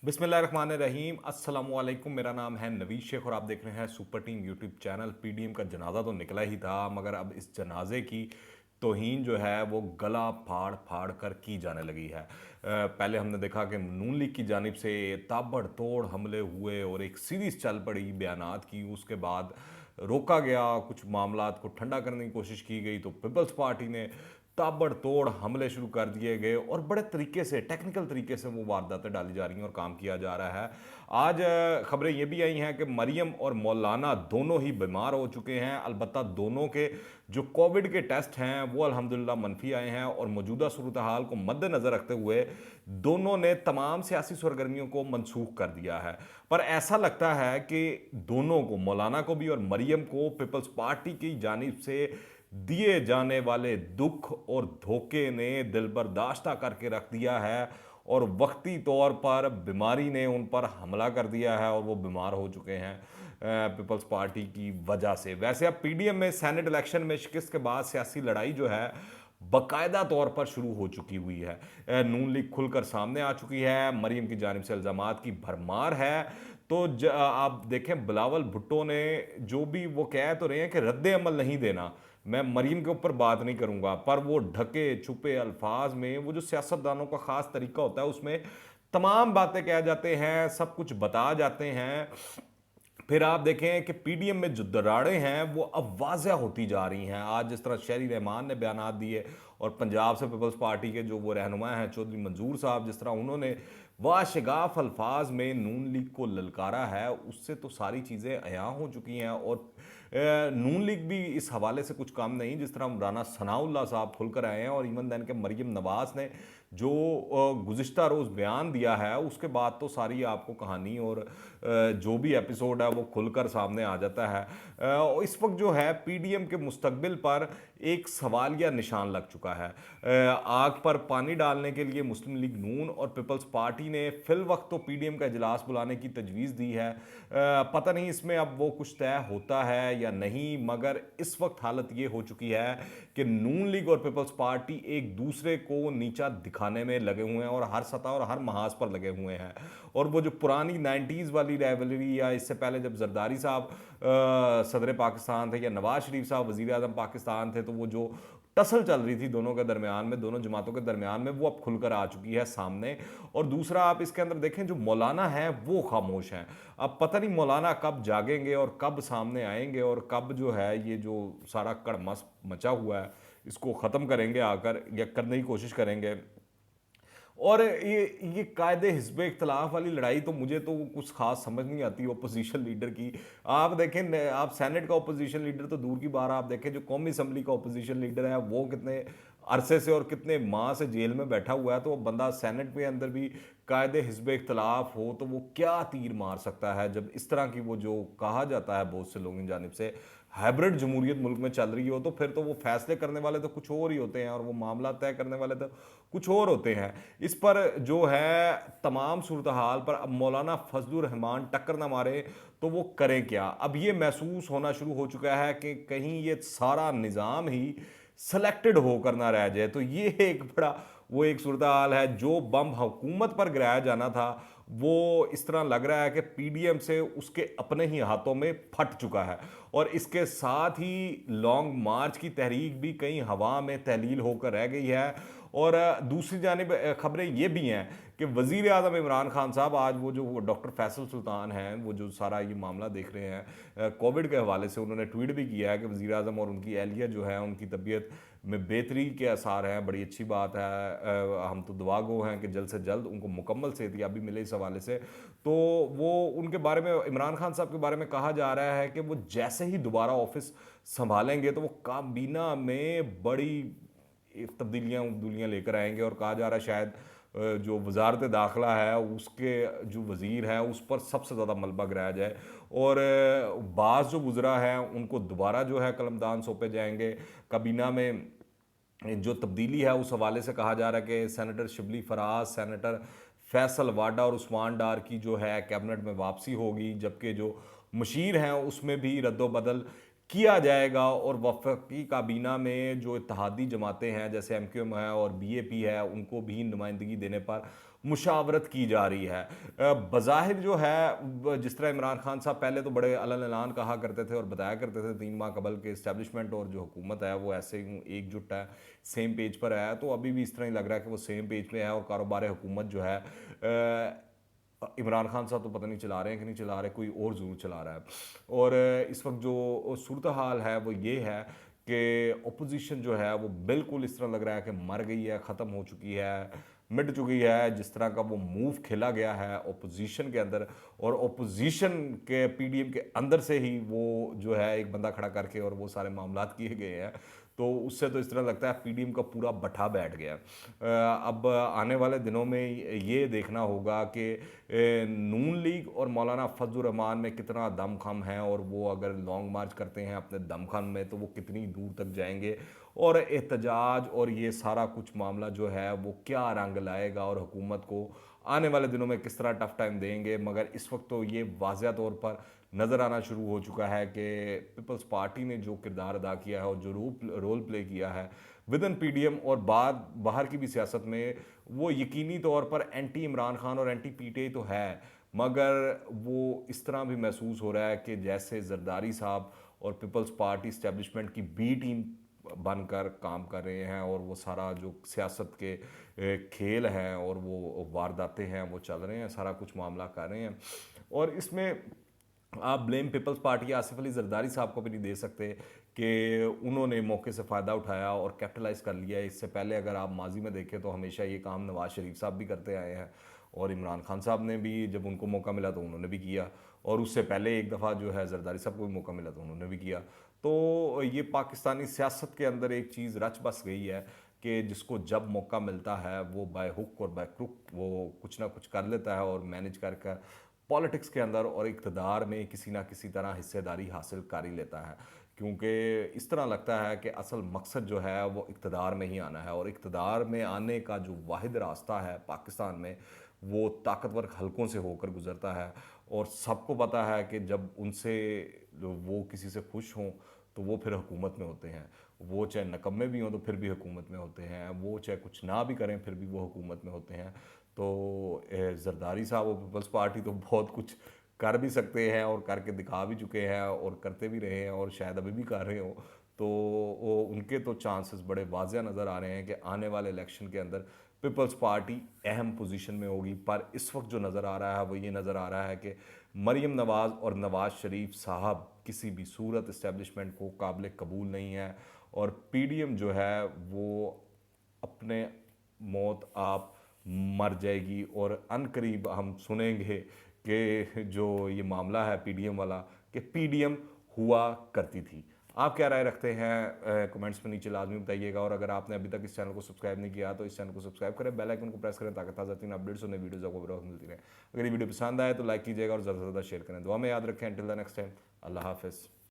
बिस्मिल्लाहिर्रहमानिर्रहीम अस्सलामुअलैकुम। मेरा नाम है नवीद शेख और आप देख रहे हैं super team YouTube channel. PDM का जनाजा तो निकला ही था, मगर अब इस जनाजे की तौहीन जो है वो गला फाड़ फाड़ कर की जाने लगी है। पहले हमने देखा कि नून लीग की जानिब से ताबड़तोड़ हमले हुए और एक सीरीज़ चल पड़ी बयानात की। उसके बाद रोका गया, कुछ मामलात को ठंडा करने की कोशिश की गई, तो पीपल्स पार्टी ने ताबड़तोड़ हमले शुरू कर दिए गए और बड़े तरीके से, टेक्निकल तरीके से वो वारदातें डाली जा रही हैं और काम किया जा रहा है। आज खबरें ये भी आई हैं कि मरियम और मौलाना दोनों ही बीमार हो चुके हैं। अलबत्ता दोनों के जो कोविड के टेस्ट हैं वो अल्हम्दुलिल्लाह मनफी आए हैं और मौजूदा सूरत हाल को मद्देनज़र रखते हुए दोनों ने तमाम सियासी सरगर्मियों को मनसूख कर दिया है। पर ऐसा लगता है कि दोनों को, मौलाना को भी और मरियम को, पीपल्स पार्टी की जानिब से दिए जाने वाले दुख और धोखे ने दिलबर्दाश्ता करके रख दिया है और वक्ती तौर पर बीमारी ने उन पर हमला कर दिया है और वो बीमार हो चुके हैं पीपल्स पार्टी की वजह से। वैसे अब पीडीएम में सेनेट इलेक्शन में शिकस्त के बाद सियासी लड़ाई जो है बाकायदा तौर पर शुरू हो चुकी हुई है। नून लीग खुलकर सामने आ चुकी है, मरीम की जानिब से इल्ज़ामात की भरमार है। तो आप देखें, बिलावल भुट्टो ने जो भी वो कह तो रहे हैं कि रद्द अमल नहीं देना, मैं मरीम के ऊपर बात नहीं करूंगा, पर वो ढके छुपे अल्फाज में वो जो सियासतदानों का ख़ास तरीका होता है उसमें तमाम बातें कह जाते हैं, सब कुछ बता जाते हैं। फिर आप देखें कि पीडीएम में जो दरारें हैं वो अब वाज़ह होती जा रही हैं। आज जिस तरह शहरी रहमान ने बयानात दिए और पंजाब से पीपल्स पार्टी के जो वो रहनुमा हैं चौधरी मंजूर साहब, जिस तरह उन्होंने वाशगाफ अल्फाज में नून लीग को ललकारा है, उससे तो सारी चीज़ें अयां हो चुकी हैं। और नून लीग भी इस हवाले से कुछ कम नहीं। जिस तरह राना सनाउल्लाह साहब खुलकर आए हैं और इवन दैन के मरीम नवाज ने जो गुज़िश्ता रोज़ बयान दिया है उसके बाद तो सारी आपको कहानी और जो भी एपिसोड है वो खुलकर सामने आ जाता है। इस वक्त जो है पीडीएम के मुस्तकबिल पर एक सवालिया निशान लग चुका है। आग पर पानी डालने के लिए मुस्लिम लीग नून और पीपल्स पार्टी ने फिल वक्त तो पीडीएम का इजलास बुलाने की तजवीज़ दी है। पता नहीं इसमें अब वो कुछ तय होता है या नहीं, मगर इस वक्त हालत ये हो चुकी है कि नून लीग और पीपल्स पार्टी एक दूसरे को नीचा दिखाने में लगे हुए हैं और हर सतह और हर महाज पर लगे हुए हैं। और वो जो पुरानी 90s वाली राइवलरी, या इससे पहले जब जरदारी साहब सदर पाकिस्तान थे या नवाज शरीफ साहब वजीर आजम पाकिस्तान थे, तो वो जो टसल चल रही थी दोनों के दरमियान में, दोनों जमातों के दरमियान में, वो अब खुलकर आ चुकी है सामने। और दूसरा आप इसके अंदर देखें, जो मौलाना है वो खामोश हैं। अब पता नहीं मौलाना कब जागेंगे और कब सामने आएंगे और कब जो है ये जो सारा कड़मस मचा हुआ है इसको ख़त्म करेंगे आकर, या करने की कोशिश करेंगे। और ये कायदे हिस्ब इख्तलाफ वाली लड़ाई तो मुझे तो कुछ खास समझ नहीं आती ओपोजिशन लीडर की। आप देखें, आप सेनेट का ओपोजिशन लीडर तो दूर की बात, आप देखें जो कौमी असम्बली का ओपोजिशन लीडर है वो कितने अरसे से और कितने माह से जेल में बैठा हुआ है। तो वो बंदा सेनेट के अंदर भी कायदे हिस्ब इख्तलाफ हो तो वो क्या तीर मार सकता है, जब इस तरह की वो जो कहा जाता है बहुत से लोगों की जानिब से हाइब्रिड जमहूरियत मुल्क में चल रही हो, तो फिर तो वो फैसले करने वाले तो कुछ और ही होते हैं और वो मामला तय करने वाले तो कुछ और होते हैं। इस पर जो है तमाम सूरत हाल पर अब मौलाना फजलुर रहमान टक्कर ना मारे तो वो करें क्या। अब ये महसूस होना शुरू हो चुका है कि कहीं ये सारा निज़ाम ही सेलेक्टेड होकर ना रह जाए। तो ये एक बड़ा वो एक सूरत हाल है। जो बम हुकूमत पर गिराया जाना था वो इस तरह लग रहा है कि पीडीएम से उसके अपने ही हाथों में फट चुका है। और इसके साथ ही लॉन्ग मार्च की तहरीक भी कहीं हवा में तहलील होकर रह गई है। और दूसरी जानिब खबरें ये भी हैं कि वज़ीर आज़म इमरान खान साहब, आज वो जो डॉक्टर फैसल सुल्तान हैं, वो जो सारा ये मामला देख रहे हैं कोविड के हवाले से, उन्होंने ट्वीट भी किया है कि वज़ीर आज़म और उनकी एहलिया जो है उनकी तबीयत में बेहतरी के आसार हैं, बड़ी अच्छी बात है। हम तो दुआ गो हैं कि जल्द से जल्द उनको मुकम्मल सेहतयाबी मिले इस हवाले से। तो वो उनके बारे में, इमरान खान साहब के बारे में कहा जा रहा है कि वो जैसे ही दोबारा ऑफिस संभालेंगे तो वो काबीना में बड़ी तब्दीलियाँ लेकर आएंगे। और कहा जा रहा है शायद जो वजारत दाखिला है उसके जो वज़ीर है उस पर सबसे ज़्यादा मलबा गिराया जाए और बाज़ जो गुजरा है उनको दोबारा जो है कलमदान सौंपे जाएंगे। काबीना में जो तब्दीली है उस हवाले से कहा जा रहा है कि सेनेटर शिबली फराज, सेनेटर फैसल वाडा और उस्मान डार की जो है कैबिनेट में वापसी होगी, जबकि जो मशीर हैं उसमें भी रद्दोबदल किया जाएगा। और वफाकी काबीना में जो इत्तेहादी जमातें हैं जैसे एमक्यूएम है और बीएपी है उनको भी नुमाइंदगी देने पर मुशावरत की जा रही है। बज़ाहिर जो है जिस तरह इमरान खान साहब पहले तो बड़े अलल ऐलान कहा करते थे और बताया करते थे 3 माह कबल के इस्टेब्लिशमेंट और जो हुकूमत है वो ऐसे ही एकजुट है, सेम पेज पर है, तो अभी भी इस तरह ही लग रहा है कि वो सेम पेज पे है और कारोबार हुकूमत जो है इमरान खान साहब तो पता नहीं चला रहे हैं कि नहीं चला रहे, कोई और ज़रूर चला रहा है। और इस वक्त जो सूरत हाल है वो ये है कि अपोजिशन जो है वो बिल्कुल इस तरह लग रहा है कि मर गई है, ख़त्म हो चुकी है, मिट चुकी है। जिस तरह का वो मूव खेला गया है अपोजिशन के अंदर, और अपोजिशन के पीडीएम के अंदर से ही वो जो है एक बंदा खड़ा करके और वो सारे मामलात किए गए हैं, तो उससे तो इस तरह लगता है पीडीएम का पूरा बठा बैठ गया। अब आने वाले दिनों में ये देखना होगा कि नून लीग और मौलाना फजल रहमान में कितना दमखम है, और वो अगर लॉन्ग मार्च करते हैं अपने दमखम में तो वो कितनी दूर तक जाएंगे, और एहतजाज और ये सारा कुछ मामला जो है वो क्या रंग लाएगा और हुकूमत को आने वाले दिनों में किस तरह टफ टाइम देंगे। मगर इस वक्त तो ये वाज़ह तौर पर नज़र आना शुरू हो चुका है कि पीपल्स पार्टी ने जो किरदार अदा किया है और जो रोल प्ले किया है विद इन पीडीएम और बाद बाहर की भी सियासत में, वो यकीनी तौर पर एंटी इमरान खान और एंटी पीटीआई तो है, मगर वो इस तरह भी महसूस हो रहा है कि जैसे जरदारी साहब और पीपल्स पार्टी इस्टेब्लिशमेंट की बी टीम बनकर काम कर रहे हैं, और वो सारा जो सियासत के खेल हैं और वो वारदातें हैं वो चल रहे हैं, सारा कुछ मामला कर रहे हैं। और इसमें आप ब्लेम पीपल्स पार्टी आसिफ अली जरदारी साहब को भी नहीं दे सकते कि उन्होंने मौके से फ़ायदा उठाया और कैपिटलाइज कर लिया। इससे पहले अगर आप माजी में देखें तो हमेशा ये काम नवाज शरीफ साहब भी करते आए हैं, और इमरान खान साहब ने भी जब उनको मौका मिला तो उन्होंने भी किया, और उससे पहले एक दफ़ा जो है जरदारी साहब को भी मौका मिला तो उन्होंने भी किया। तो ये पाकिस्तानी सियासत के अंदर एक चीज़ रच बस गई है कि जिसको जब मौका मिलता है वो बाय हुक और बाय क्रुक वो कुछ ना कुछ कर लेता है और मैनेज कर कर पॉलिटिक्स के अंदर और इक़्तिदार में किसी ना किसी तरह हिस्सेदारी हासिल कर ही लेता है। क्योंकि इस तरह लगता है कि असल मकसद जो है वो इक़्तिदार में ही आना है, और इक़्तिदार में आने का जो वाहिद रास्ता है पाकिस्तान में वो ताकतवर हलकों से होकर गुज़रता है। और सबको पता है कि जब उनसे वो किसी से खुश हों तो वो फिर हुकूमत में होते हैं, वो चाहे नकम्मे भी हों तो फिर भी हुकूमत में होते हैं, वो चाहे कुछ ना भी करें फिर भी वो हुकूमत में होते हैं। तो जरदारी साहब और पीपल्स पार्टी तो बहुत कुछ कर भी सकते हैं और करके दिखा भी चुके हैं और करते भी रहे हैं और शायद अभी भी कर रहे हो, तो वो उनके तो चांसेस बड़े वाज़िया नज़र आ रहे हैं कि आने वाले इलेक्शन के अंदर पीपल्स पार्टी अहम पोजीशन में होगी। पर इस वक्त जो नज़र आ रहा है वो ये नज़र आ रहा है कि मरीम नवाज़ और नवाज़ शरीफ साहब किसी भी सूरत इस्टेब्लिशमेंट को काबिल कबूल नहीं है, और पीडीएम जो है वो अपने मौत आप मर जाएगी। और अनकरीब हम सुनेंगे कि जो ये मामला है पीडीएम वाला, कि पीडीएम हुआ करती थी। आप क्या राय रखते हैं कमेंट्स में नीचे लाजमी बताइएगा, और अगर आपने अभी तक इस चैनल को सब्सक्राइब नहीं किया तो इस चैनल को सब्सक्राइब करें, बेल आइकन को प्रेस करें ताकि ताज़ा तीन अपडेट्स और नई वीडियोज़ आपको बरोबर मिलती रहे। अगर ये वीडियो पसंद आए तो लाइक कीजिएगा और ज़्यादा से ज़्यादा शेयर करें। दुआ में याद रखें। टिल द नेक्स्ट टाइम, अल्लाह हाफिज़।